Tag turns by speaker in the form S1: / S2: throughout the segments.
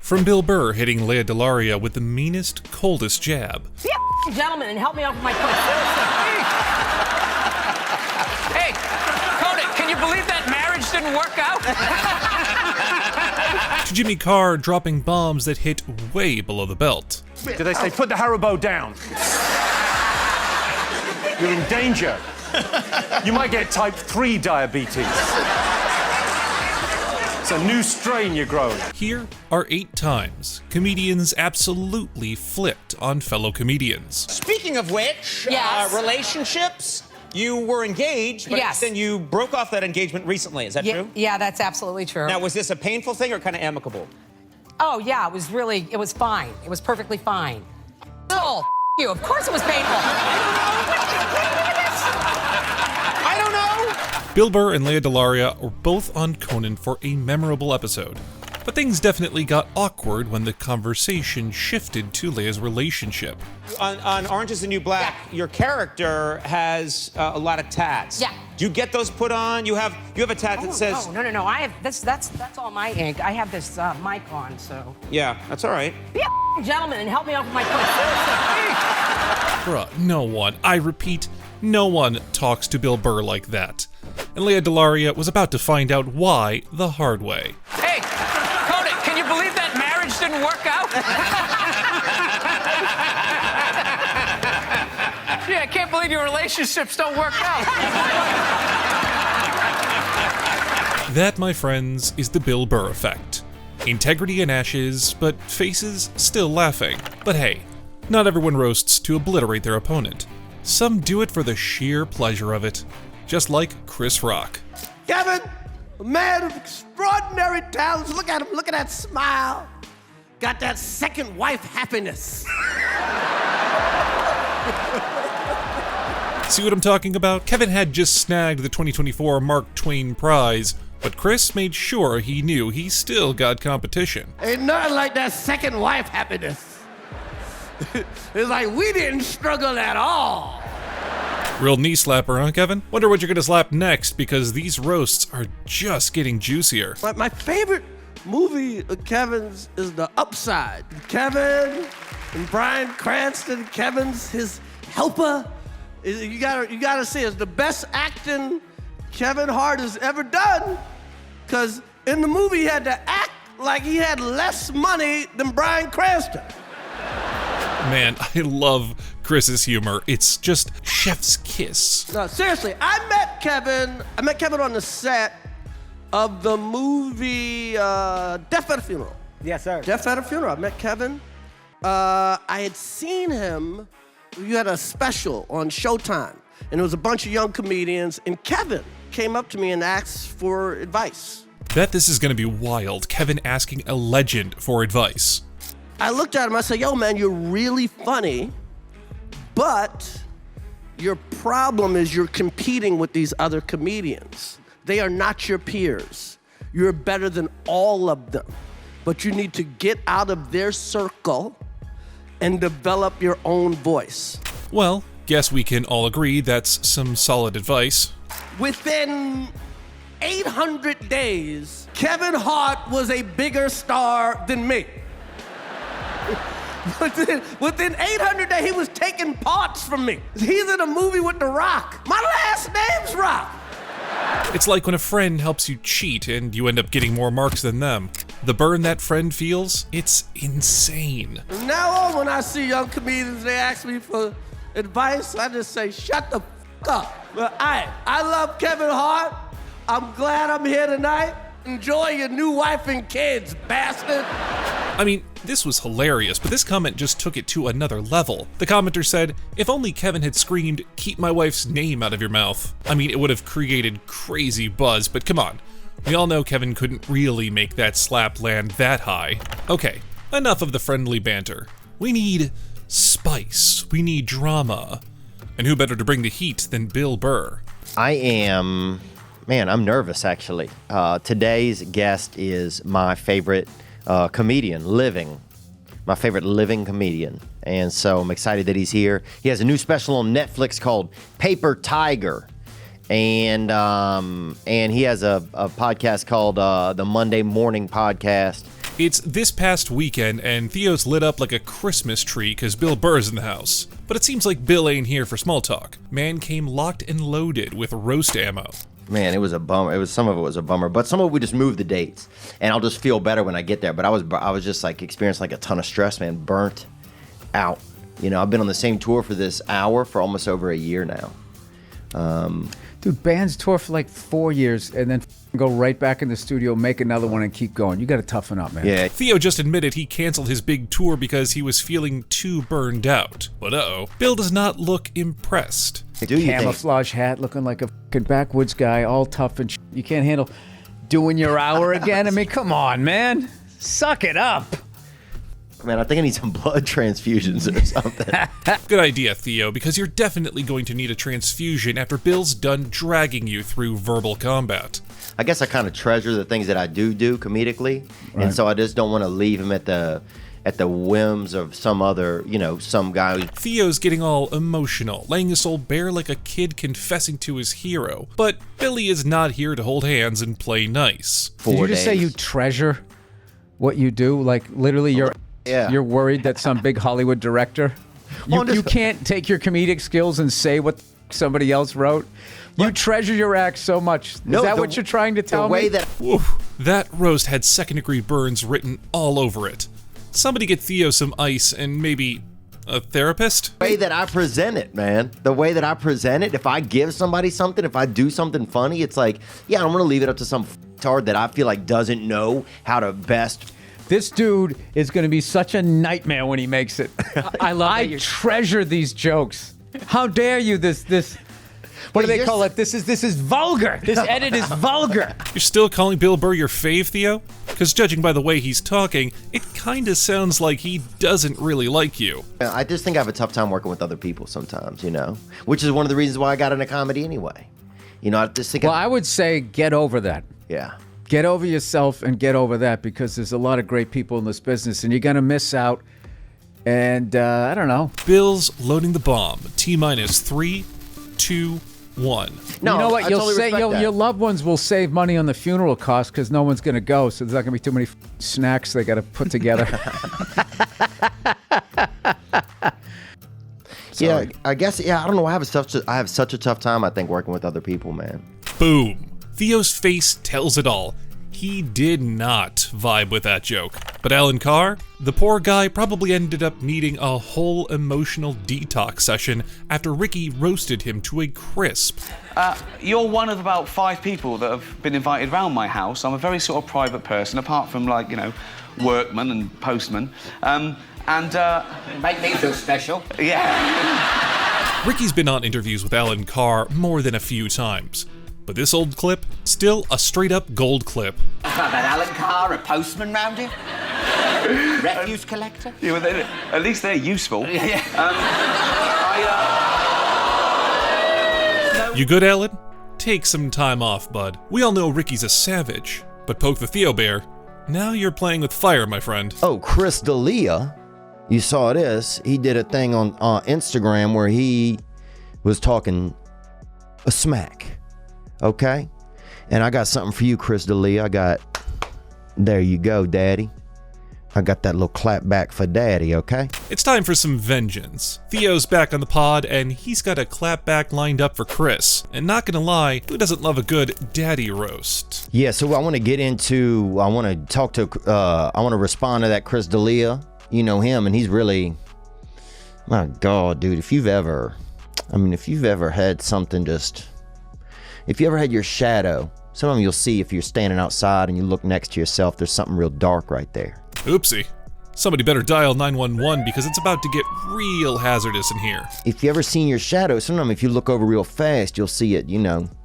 S1: From Bill Burr hitting Lea DeLaria with the meanest, coldest jab.
S2: Be a gentleman and help me out with my point.
S3: Hey, Conan, can you believe that marriage didn't work out?
S1: To Jimmy Carr dropping bombs that hit way below the belt.
S4: Did they say put the Haribo down? You're in danger. You might get type 3 diabetes. It's a new strain you're growing.
S1: Here are 8 times comedians absolutely flipped on fellow comedians.
S5: Speaking of which,
S2: Yes.
S5: relationships, you were engaged, but
S2: Yes.
S5: then you broke off that engagement recently. Is that true?
S2: Yeah, that's absolutely true.
S5: Now, was this a painful thing or kind of amicable?
S2: Oh, yeah, it was fine. It was perfectly fine. Oh, you. Of course it was painful.
S5: I don't know.
S1: Bill Burr and Lea DeLaria were both on Conan for a memorable episode. But things definitely got awkward when the conversation shifted to Lea's relationship.
S5: On Orange is the New Black, your character has a lot of tats.
S2: Yeah.
S5: Do you get those put on? You have a tat that says...
S2: Oh, no. I have that's all my ink. I have this mic on, so.
S5: Yeah, that's all right.
S2: Be a gentleman and help me out with my point.
S1: Bruh, no one, I repeat, no one talks to Bill Burr like that. And Lea DeLaria was about to find out why the hard way.
S3: Hey, Conan, can you believe that marriage didn't work out? Yeah, I can't believe your relationships don't work out.
S1: That, my friends, is the Bill Burr effect. Integrity in ashes, but faces still laughing. But hey, not everyone roasts to obliterate their opponent. Some do it for the sheer pleasure of it. Just like Chris Rock.
S6: Kevin, a man of extraordinary talents. Look at him, look at that smile. Got that second wife happiness.
S1: See what I'm talking about? Kevin had just snagged the 2024 Mark Twain Prize, but Chris made sure he knew he still got competition.
S6: Ain't nothing like that second wife happiness. It's like we didn't struggle at all.
S1: Real knee slapper, huh, Kevin? Wonder what you're gonna slap next, because these roasts are just getting juicier.
S6: My favorite movie of Kevin's is The Upside. Kevin and Bryan Cranston, Kevin's his helper. You gotta see, it's the best acting Kevin Hart has ever done. Cause in the movie he had to act like he had less money than Bryan Cranston.
S1: Man, I love Chris's humor. It's just chef's kiss.
S6: No, seriously, I met Kevin on the set of the movie Death at a Funeral.
S7: Yes, sir.
S6: Death at a Funeral. I met Kevin. I had seen him. You had a special on Showtime, and there was a bunch of young comedians, and Kevin came up to me and asked for advice.
S1: Bet this is gonna be wild. Kevin asking a legend for advice.
S6: I looked at him, I said, yo, man, you're really funny, but your problem is you're competing with these other comedians. They are not your peers. You're better than all of them, but you need to get out of their circle and develop your own voice.
S1: Well, guess we can all agree that's some solid advice.
S6: Within 800 days, Kevin Hart was a bigger star than me. Within 800 days, he was taking parts from me. He's in a movie with The Rock. My last name's Rock.
S1: It's like when a friend helps you cheat and you end up getting more marks than them. The burn that friend feels, it's insane.
S6: From now on, when I see young comedians, they ask me for advice, I just say, shut the f*** up. But I love Kevin Hart. I'm glad I'm here tonight. Enjoy your new wife and kids, bastard.
S1: I mean, this was hilarious, but this comment just took it to another level. The commenter said, if only Kevin had screamed, keep my wife's name out of your mouth. I mean, it would have created crazy buzz, but come on. We all know Kevin couldn't really make that slap land that high. Okay, enough of the friendly banter. We need spice. We need drama. And who better to bring the heat than Bill Burr?
S7: I'm nervous, actually. Today's guest is my favorite comedian, my favorite living comedian. And so I'm excited that he's here. He has a new special on Netflix called Paper Tiger. And he has a podcast called the Monday Morning Podcast.
S1: It's this past weekend, and Theo's lit up like a Christmas tree because Bill Burr's in the house. But it seems like Bill ain't here for small talk. Man came locked and loaded with roast ammo.
S7: Man, it was a bummer. Some of it was a bummer, but some of it we just moved the dates, and I'll just feel better when I get there. But I was just like experiencing like a ton of stress, man, burnt out. You know, I've been on the same tour for this hour for almost over a year now.
S8: Dude, bands tour for like 4 years and then go right back in the studio, make another one, and keep going. You got to toughen up, man.
S7: Yeah.
S1: Theo just admitted he canceled his big tour because he was feeling too burned out. But Bill does not look impressed.
S7: Do you think?
S8: Camouflage hat, looking like a fucking backwoods guy, all tough and You can't handle doing your hour again? I mean, come on, man. Suck it up.
S7: Man, I think I need some blood transfusions or something.
S1: Good idea, Theo, because you're definitely going to need a transfusion after Bill's done dragging you through verbal combat.
S7: I guess I kind of treasure the things that I do comedically,
S8: Right.
S7: and so I just don't want to leave him at the whims of some other, some guy who's...
S1: Theo's getting all emotional, laying his soul bare like a kid confessing to his hero. But Billy is not here to hold hands and play nice.
S8: Did you just say you treasure what you do? Like, literally, you're worried that some big Hollywood director... You can't take your comedic skills and say what somebody else wrote? You treasure your act so much. Is that what you're trying to tell me?
S1: That roast had second-degree burns written all over it. Somebody get Theo some ice and maybe a therapist?
S7: The way that I present it, man. The way that I present it, if I give somebody something, if I do something funny, it's like, yeah, I don't want to leave it up to some tard that I feel like doesn't know how to best...
S8: This dude is going to be such a nightmare when he makes it. I treasure these jokes. How dare you? This. What do they call it? This is vulgar. This edit is vulgar.
S1: You're still calling Bill Burr your fave, Theo? Because judging by the way he's talking, it kind of sounds like he doesn't really like you.
S7: I just think I have a tough time working with other people sometimes, which is one of the reasons why I got into comedy anyway. I just think.
S8: Well, I would say get over that.
S7: Yeah.
S8: Get over yourself and get over that, because there's a lot of great people in this business and you're going to miss out. And I don't know.
S1: Bill's loading the bomb. T-minus 3, 2, 1.
S8: No, you know what? You'll say your loved ones will save money on the funeral costs because no one's going to go. So there's not going to be too many snacks they got to put together.
S7: Yeah, I guess. Yeah, I don't know. I have such a tough time, I think, working with other people, man.
S1: Boom. Theo's face tells it all. He did not vibe with that joke. But Alan Carr, the poor guy probably ended up needing a whole emotional detox session after Ricky roasted him to a crisp.
S9: You're one of about 5 people that have been invited round my house. I'm a very sort of private person, apart from, workman and postman.
S3: Make me feel special.
S9: Yeah.
S1: Ricky's been on interviews with Alan Carr more than a few times. But this old clip, still a straight-up gold clip.
S3: What about Alan Carr, a postman round here? Refuse collector?
S9: Yeah, well, at least they're useful.
S1: You good, Alan? Take some time off, bud. We all know Ricky's a savage, but poke the Theo Bear. Now you're playing with fire, my friend.
S7: Oh, Chris D'Elia, you saw this. He did a thing on Instagram where he was talking a smack. Okay? And I got something for you, Chris D'Elia. There you go, Daddy. I got that little clap back for Daddy, okay?
S1: It's time for some vengeance. Theo's back on the pod, and he's got a clap back lined up for Chris. And not gonna lie, who doesn't love a good daddy roast?
S7: Yeah, so I want to respond to that Chris D'Elia. You know him, and he's really, my God, dude, if you've ever had something if you ever had your shadow, sometimes you'll see if you're standing outside and you look next to yourself, there's something real dark right there.
S1: Oopsie. Somebody better dial 911 because it's about to get real hazardous in here.
S7: If you ever seen your shadow, sometimes if you look over real fast, you'll see it,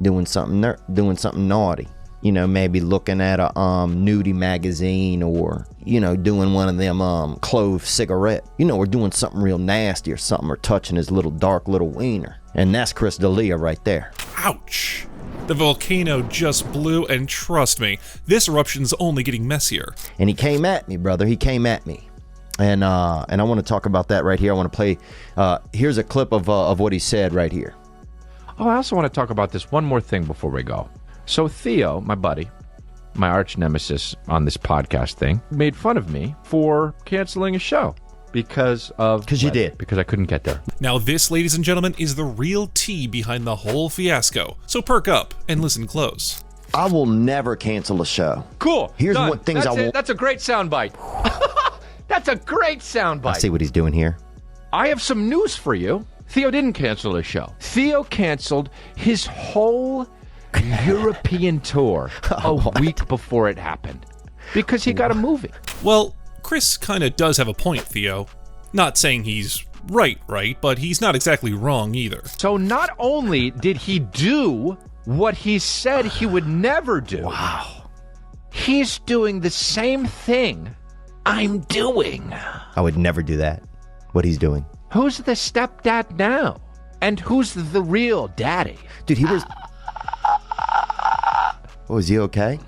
S7: doing something naughty. Maybe looking at a nudie magazine or, doing one of them clove cigarette. Or doing something real nasty or something, or touching his little dark little wiener. And that's Chris D'Elia right there.
S1: Ouch. The volcano just blew, and trust me, this eruption's only getting messier.
S7: And he came at me, brother. He came at me. And I want to talk about that right here. I want to play, here's a clip of what he said right here.
S10: Oh, I also want to talk about this one more thing before we go. So Theo, my buddy, my arch nemesis on this podcast thing, made fun of me for canceling a show. Because
S7: you did.
S10: Because I couldn't get there.
S1: Now this, ladies and gentlemen, is the real tea behind the whole fiasco. So perk up and listen close.
S7: I will never cancel a show.
S10: Cool.
S7: Here's
S10: Done.
S7: what things
S10: That's
S7: I will.
S10: That's a great soundbite. That's a great soundbite.
S7: I see what he's doing here.
S10: I have some news for you. Theo didn't cancel his show. Theo canceled his whole European tour a week before it happened because he got a movie.
S1: Well, Chris kinda does have a point, Theo. Not saying he's right, but he's not exactly wrong either.
S10: So not only did he do what he said he would never do, he's doing the same thing I'm doing.
S7: I would never do that. What he's doing.
S10: Who's the stepdad now? And who's the real daddy?
S7: Dude, he was... Oh, is he okay?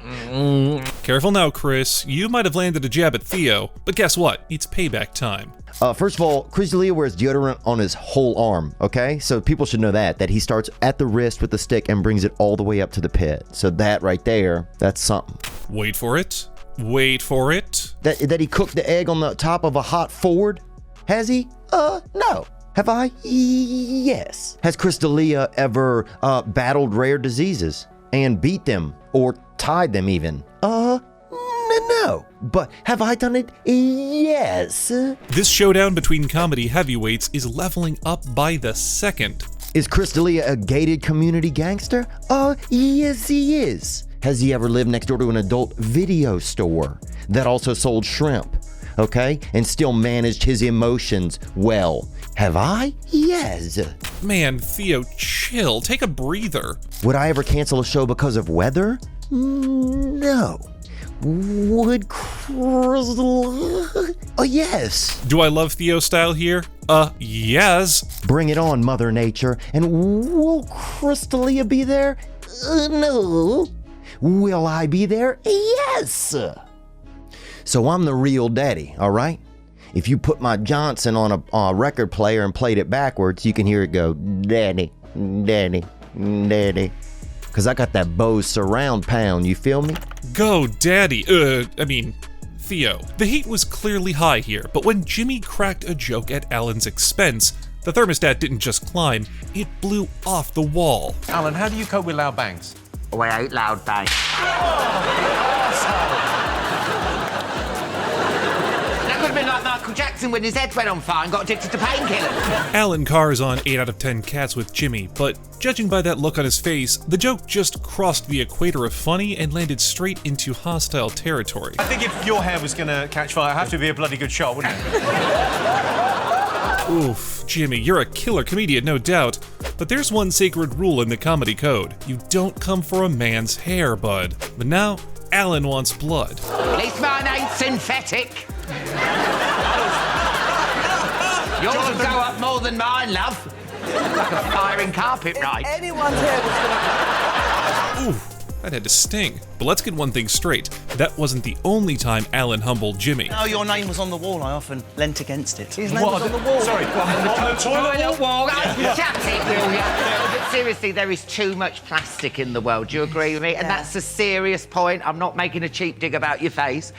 S1: Careful now, Chris. You might have landed a jab at Theo, but guess what? It's payback time.
S7: First of all, Chris D'Elia wears deodorant on his whole arm, okay? So people should know that he starts at the wrist with the stick and brings it all the way up to the pit. So that right there, that's something.
S1: Wait for it. Wait for it.
S7: That he cooked the egg on the top of a hot Ford? Has he? No. Have I? Yes. Has Chris D'Elia ever battled rare diseases and beat them or tied them even? No. But have I done it? Yes.
S1: This showdown between comedy heavyweights is leveling up by the second.
S7: Is Chris D'Elia a gated community gangster? Yes he is. Has he ever lived next door to an adult video store that also sold shrimp? Okay? And still managed his emotions well. Have I? Yes.
S1: Man, Theo, chill. Take a breather.
S7: Would I ever cancel a show because of weather? No. Would Chris... Oh, yes.
S1: Do I love Theo style here? Yes.
S7: Bring it on, Mother Nature. And will Chris D'Elia be there? No. Will I be there? Yes. So I'm the real daddy, all right? If you put my Johnson on a record player and played it backwards, you can hear it go, daddy, daddy, daddy. Because I got that Bose surround pound, you feel me?
S1: Go, daddy. Theo. The heat was clearly high here, but when Jimmy cracked a joke at Alan's expense, the thermostat didn't just climb, it blew off the wall.
S4: Alan, how do you cope with loud bangs?
S11: Oh, I hate loud bangs. That could have been like Michael Jackson when his head went on fire and got addicted to painkillers.
S1: Alan Carr's on 8 out of 10 Cats with Jimmy, but judging by that look on his face, the joke just crossed the equator of funny and landed straight into hostile territory.
S4: I think if your hair was gonna catch fire, it'd have to be a bloody good shot, wouldn't it?
S1: Oof, Jimmy, you're a killer comedian, no doubt. But there's one sacred rule in the comedy code. You don't come for a man's hair, bud. But now, Alan wants blood.
S11: At least mine ain't synthetic. Yours will go up more than mine, love. Like a firing carpet ride.
S2: Anyone's hair was gonna...
S1: Oof, that had to sting. But let's get one thing straight. That wasn't the only time Alan humbled Jimmy.
S12: No, your name was on the wall. I often leant against it.
S2: His name was on the wall.
S4: Sorry, on the toilet
S11: wall. Shut it, will you? But seriously, there is too much plastic in the world. Do you agree with me? And that's a serious point. I'm not making a cheap dig about your face.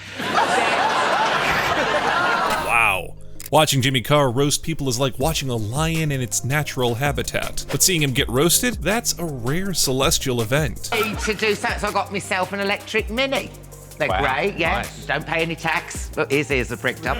S1: Wow. Watching Jimmy Carr roast people is like watching a lion in its natural habitat. But seeing him get roasted, that's a rare celestial event.
S11: To do so I got myself an electric Mini. They're great, yeah. Nice. Don't pay any tax. Look, his ears are pricked up.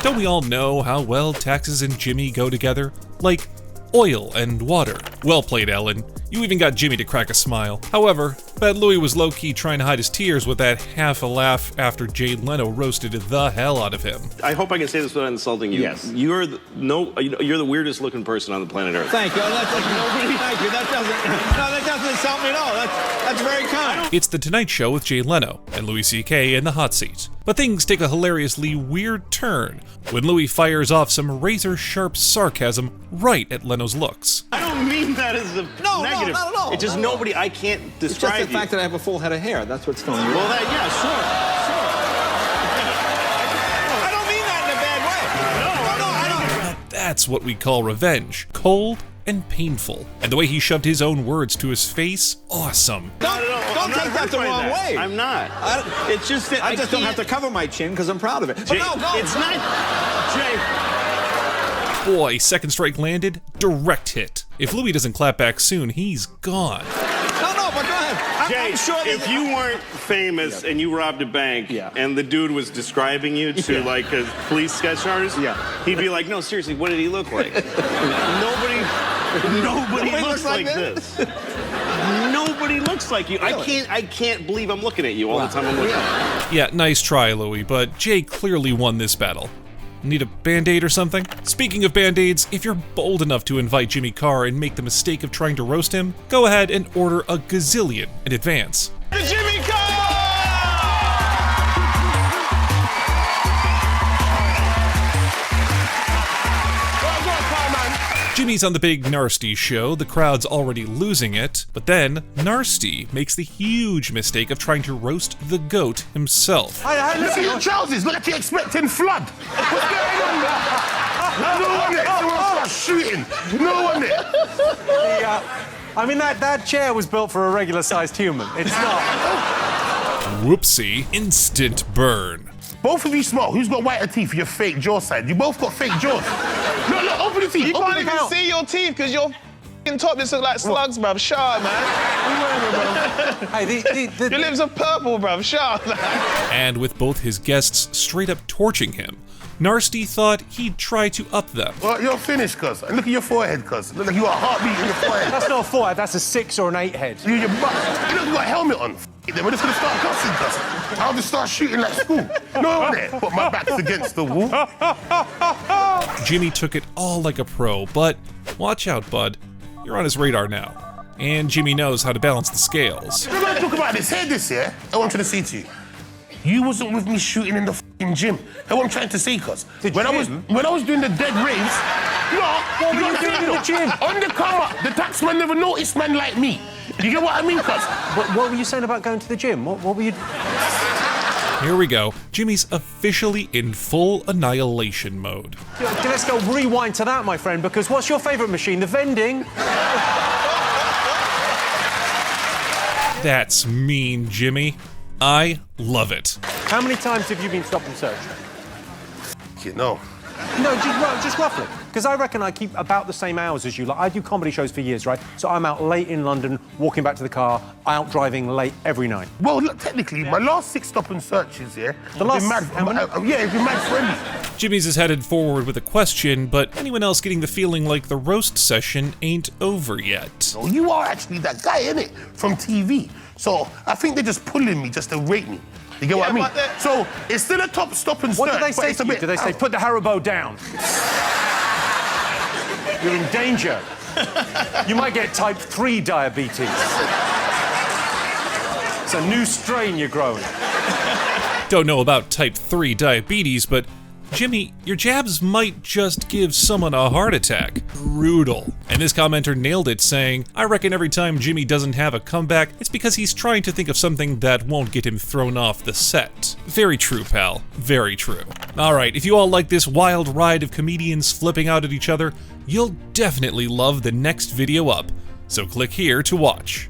S1: Don't we all know how well taxes and Jimmy go together? Like oil and water. Well played, Ellen. You even got Jimmy to crack a smile. However, bet Louis was low-key trying to hide his tears with that half a laugh after Jay Leno roasted the hell out of him.
S13: I hope I can say this without insulting you.
S14: Yes.
S13: You're the weirdest looking person on the planet Earth.
S14: Thank you. Thank you. That doesn't insult me at all. That's very kind.
S1: It's The Tonight Show with Jay Leno and Louis C.K. in the hot seat. But things take a hilariously weird turn when Louis fires off some razor-sharp sarcasm right at Leno's looks.
S13: I don't mean that as a negative.
S14: No, not at all.
S13: It's just nobody, I can't describe
S14: It's just the fact that I have a full head of hair. That's what's throwing you.
S13: Well, yeah, sure.
S14: I don't mean that in a bad way. No, I don't.
S1: That's what we call revenge. Cold and painful. And the way he shoved his own words to his face, awesome.
S14: Don't take that the wrong way.
S13: I'm not.
S14: It's just that I just don't have to cover my chin because I'm proud of it.
S13: Jay,
S14: but no, go.
S13: It's not. Jay.
S1: Boy, second strike landed, direct hit. If Louis doesn't clap back soon, he's gone.
S14: No, but go ahead.
S13: Jay,
S14: I'm sure
S13: if you weren't famous and you robbed a bank and the dude was describing you to like a police sketch artist, he'd be like, no, seriously, what did he look like? Nobody looks like this. Nobody looks like you. Really? I can't believe I'm looking at you all the time I'm looking at you.
S1: Yeah, nice try, Louis, but Jay clearly won this battle. Need a Band-Aid or something? Speaking of Band-Aids, if you're bold enough to invite Jimmy Carr and make the mistake of trying to roast him, go ahead and order a gazillion in advance.
S14: Jimmy Carr!
S1: Jimmy's on the big Narsty show, the crowd's already losing it, but then Narsty makes the huge mistake of trying to roast the GOAT himself.
S15: Hey, look at your trousers, look like you're expecting flood. What's going on there? No one there, someone starts shooting. No one there.
S4: I mean, that chair was built for a regular-sized human. It's not.
S1: Whoopsie, instant burn.
S15: Both of you smart. Who's got whiter teeth for your fake jaw side? You both got fake jaws. Look, open the teeth.
S14: You can't even see your teeth because your f***ing top just look like slugs, bruv. Shut up, man.
S4: Hey,
S14: your lips are purple, bruv. Shut up, man.
S1: And with both his guests straight up torching him, Narsty thought he'd try to up them.
S15: Well, you're finished, cuz. And look at your forehead, cuz. Look like you got a heartbeat in your forehead.
S4: That's not a forehead, that's a 6 or an 8 head.
S15: Your butt. You look, you got a helmet on. Then we're just gonna start cussing, cuz. I'll just start shooting like school. No one there. But my back's against the wall.
S1: Jimmy took it all like a pro, but watch out, bud. You're on his radar now. And Jimmy knows how to balance the scales.
S15: We're gonna talk about this. Hear this, yeah? I want you to say to you. You wasn't with me shooting in the f***ing gym. That's what I'm trying to say, cuz. When I was doing the dead raves,
S4: what were you doing in the gym?
S15: Undercover. The taxman never noticed man like me. You get what I mean, cuz?
S4: What were you saying about going to the gym? What were you...
S1: Here we go. Jimmy's officially in full annihilation mode.
S4: Let's go rewind to that, my friend, because what's your favourite machine? The vending?
S1: That's mean, Jimmy. I love it.
S4: How many times have you been stopped and searched?
S15: You know.
S4: No, just roughly. Because I reckon I keep about the same hours as you. Like, I do comedy shows for years, right? So I'm out late in London, walking back to the car, out driving late every night.
S15: Well, look, technically, my last 6 stop and searches, yeah?
S4: The last...
S15: it's been mad friendly.
S1: Jimmy's is headed forward with a question, but anyone else getting the feeling like the roast session ain't over yet?
S15: No, you are actually that guy, innit? From TV. So I think they're just pulling me just to rate me. You get what I mean? So it's still a top stop and search.
S4: What did they say to you? Did they say, put the Haribo down? You're in danger. You might get type 3 diabetes. It's a new strain you're growing.
S1: Don't know about type 3 diabetes, but Jimmy, your jabs might just give someone a heart attack. Brutal. And this commenter nailed it, saying, I reckon every time Jimmy doesn't have a comeback, it's because he's trying to think of something that won't get him thrown off the set. Very true, pal. Very true. Alright, if you all like this wild ride of comedians flipping out at each other, you'll definitely love the next video up. So click here to watch.